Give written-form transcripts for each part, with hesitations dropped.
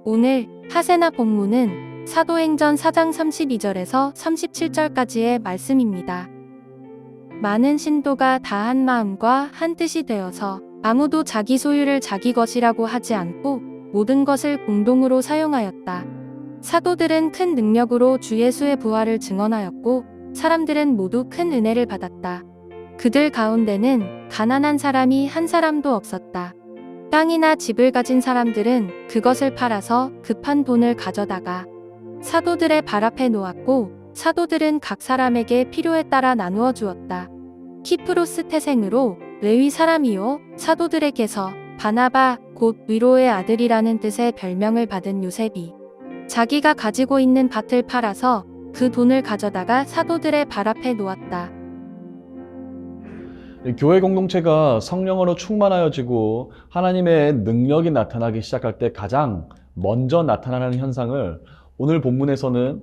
오늘 하세나 본문은 사도행전 4장 32절에서 37절까지의 말씀입니다. 많은 신도가 다 한 마음과 한 뜻이 되어서 아무도 자기 소유를 자기 것이라고 하지 않고 모든 것을 공동으로 사용하였다. 사도들은 큰 능력으로 주 예수의 부활을 증언하였고 사람들은 모두 큰 은혜를 받았다. 그들 가운데는 가난한 사람이 한 사람도 없었다. 땅이나 집을 가진 사람들은 그것을 팔아서 급한 돈을 가져다가 사도들의 발 앞에 놓았고 사도들은 각 사람에게 필요에 따라 나누어 주었다. 키프로스 태생으로 레위 사람이요 사도들에게서 바나바 곧 위로의 아들이라는 뜻의 별명을 받은 요셉이 자기가 가지고 있는 밭을 팔아서 그 돈을 가져다가 사도들의 발 앞에 놓았다. 교회 공동체가 성령으로 충만하여지고 하나님의 능력이 나타나기 시작할 때 가장 먼저 나타나는 현상을 오늘 본문에서는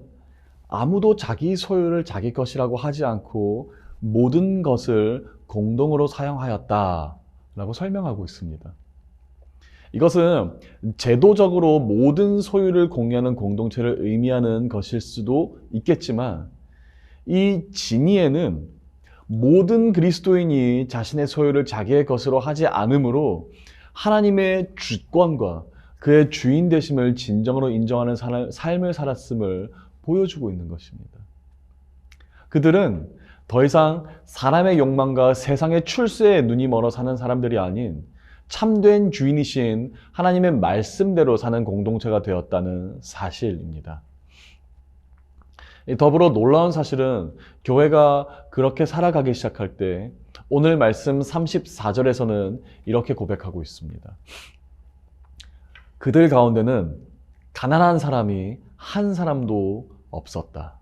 아무도 자기 소유를 자기 것이라고 하지 않고 모든 것을 공동으로 사용하였다라고 설명하고 있습니다. 이것은 제도적으로 모든 소유를 공유하는 공동체를 의미하는 것일 수도 있겠지만 이 진의에는 모든 그리스도인이 자신의 소유를 자기의 것으로 하지 않으므로 하나님의 주권과 그의 주인 되심을 진정으로 인정하는 삶을 살았음을 보여주고 있는 것입니다. 그들은 더 이상 사람의 욕망과 세상의 출세에 눈이 멀어 사는 사람들이 아닌 참된 주인이신 하나님의 말씀대로 사는 공동체가 되었다는 사실입니다. 더불어 놀라운 사실은 교회가 그렇게 살아가기 시작할 때 오늘 말씀 34절에서는 이렇게 고백하고 있습니다. 그들 가운데는 가난한 사람이 한 사람도 없었다.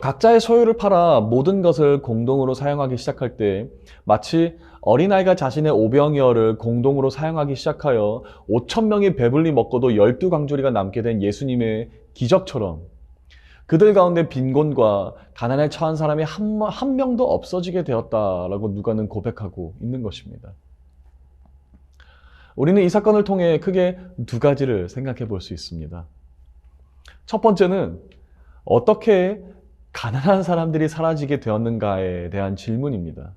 각자의 소유를 팔아 모든 것을 공동으로 사용하기 시작할 때 마치 어린아이가 자신의 오병이어를 공동으로 사용하기 시작하여 5,000명이 배불리 먹고도 12광주리가 남게 된 예수님의 기적처럼 그들 가운데 빈곤과 가난에 처한 사람이 한 명도 없어지게 되었다라고 누가는 고백하고 있는 것입니다. 우리는 이 사건을 통해 크게 두 가지를 생각해 볼 수 있습니다. 첫 번째는 어떻게 가난한 사람들이 사라지게 되었는가에 대한 질문입니다.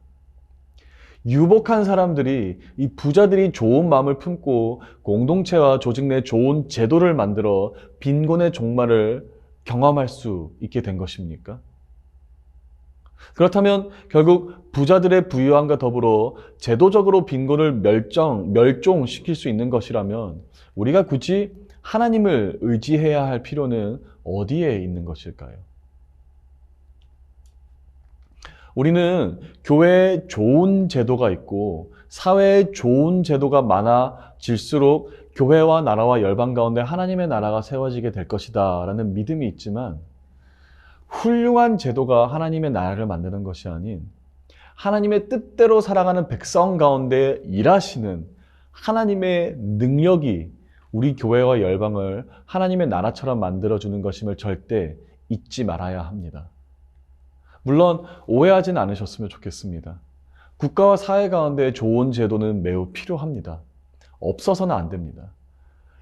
유복한 사람들이 이 부자들이 좋은 마음을 품고 공동체와 조직 내 좋은 제도를 만들어 빈곤의 종말을 경험할 수 있게 된 것입니까? 그렇다면 결국 부자들의 부유함과 더불어 제도적으로 빈곤을 멸종시킬 수 있는 것이라면 우리가 굳이 하나님을 의지해야 할 필요는 어디에 있는 것일까요? 우리는 교회에 좋은 제도가 있고 사회에 좋은 제도가 많아질수록 교회와 나라와 열방 가운데 하나님의 나라가 세워지게 될 것이다 라는 믿음이 있지만 훌륭한 제도가 하나님의 나라를 만드는 것이 아닌 하나님의 뜻대로 살아가는 백성 가운데 일하시는 하나님의 능력이 우리 교회와 열방을 하나님의 나라처럼 만들어주는 것임을 절대 잊지 말아야 합니다. 물론 오해하진 않으셨으면 좋겠습니다. 국가와 사회 가운데 좋은 제도는 매우 필요합니다. 없어서는 안 됩니다.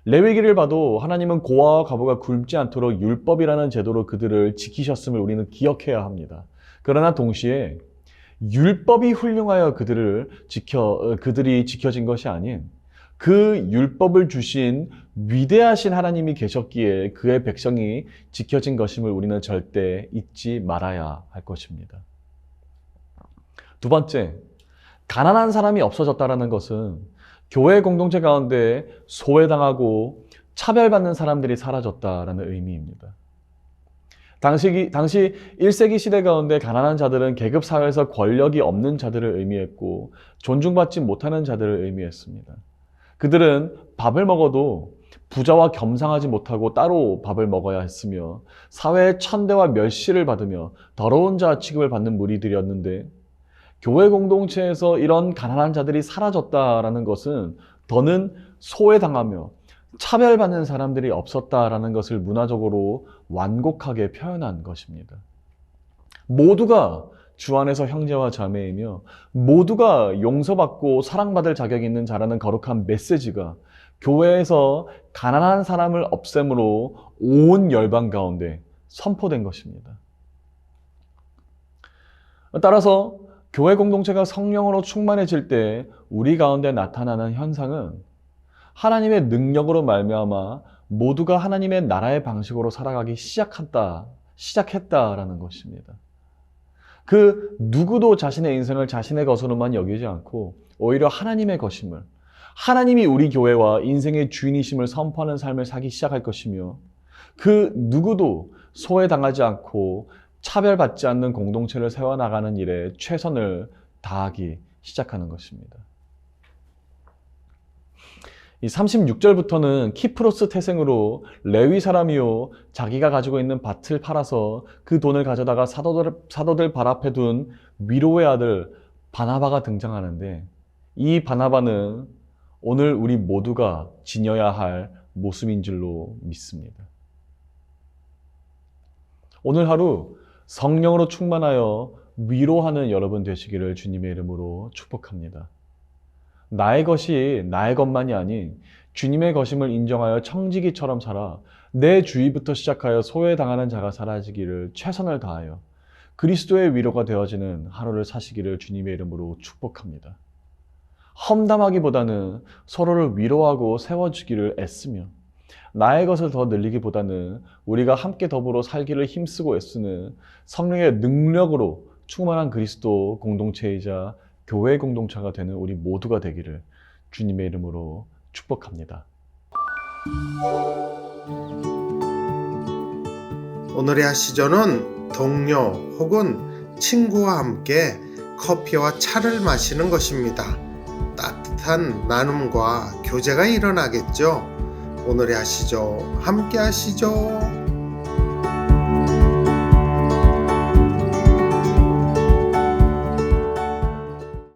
레위기를 봐도 하나님은 고아와 과부가 굶지 않도록 율법이라는 제도로 그들을 지키셨음을 우리는 기억해야 합니다. 그러나 동시에 율법이 훌륭하여 그들이 지켜진 것이 아닌 그 율법을 주신 위대하신 하나님이 계셨기에 그의 백성이 지켜진 것임을 우리는 절대 잊지 말아야 할 것입니다. 두 번째, 가난한 사람이 없어졌다는 것은 교회 공동체 가운데 소외당하고 차별받는 사람들이 사라졌다는 의미입니다. 당시 1세기 시대 가운데 가난한 자들은 계급 사회에서 권력이 없는 자들을 의미했고 존중받지 못하는 자들을 의미했습니다. 그들은 밥을 먹어도 부자와 겸상하지 못하고 따로 밥을 먹어야 했으며 사회의 천대와 멸시를 받으며 더러운 자 취급을 받는 무리들이었는데 교회 공동체에서 이런 가난한 자들이 사라졌다라는 것은 더는 소외당하며 차별받는 사람들이 없었다라는 것을 문화적으로 완곡하게 표현한 것입니다. 모두가 주 안에서 형제와 자매이며 모두가 용서받고 사랑받을 자격이 있는 자라는 거룩한 메시지가 교회에서 가난한 사람을 없앰으로 온 열방 가운데 선포된 것입니다. 따라서 교회 공동체가 성령으로 충만해질 때 우리 가운데 나타나는 현상은 하나님의 능력으로 말미암아 모두가 하나님의 나라의 방식으로 살아가기 시작했다라는 것입니다. 그 누구도 자신의 인생을 자신의 것으로만 여기지 않고 오히려 하나님의 것임을, 하나님이 우리 교회와 인생의 주인이심을 선포하는 삶을 살기 시작할 것이며, 그 누구도 소외당하지 않고 차별받지 않는 공동체를 세워나가는 일에 최선을 다하기 시작하는 것입니다. 이 36절부터는 키프로스 태생으로 레위 사람이요 자기가 가지고 있는 밭을 팔아서 그 돈을 가져다가 사도들 발 앞에 둔 위로의 아들 바나바가 등장하는데, 이 바나바는 오늘 우리 모두가 지녀야 할 모습인 줄로 믿습니다. 오늘 하루 성령으로 충만하여 위로하는 여러분 되시기를 주님의 이름으로 축복합니다. 나의 것이 나의 것만이 아닌 주님의 것임을 인정하여 청지기처럼 살아 내 주위부터 시작하여 소외당하는 자가 사라지기를 최선을 다하여 그리스도의 위로가 되어지는 하루를 사시기를 주님의 이름으로 축복합니다. 험담하기보다는 서로를 위로하고 세워주기를 애쓰며 나의 것을 더 늘리기보다는 우리가 함께 더불어 살기를 힘쓰고 애쓰는 성령의 능력으로 충만한 그리스도 공동체이자 교회 공동체가 되는 우리 모두가 되기를 주님의 이름으로 축복합니다. 오늘의 하시전은 동료 혹은 친구와 함께 커피와 차를 마시는 것입니다. 따뜻한 나눔과 교제가 일어나겠죠. 오늘의 하시죠. 함께 하시죠.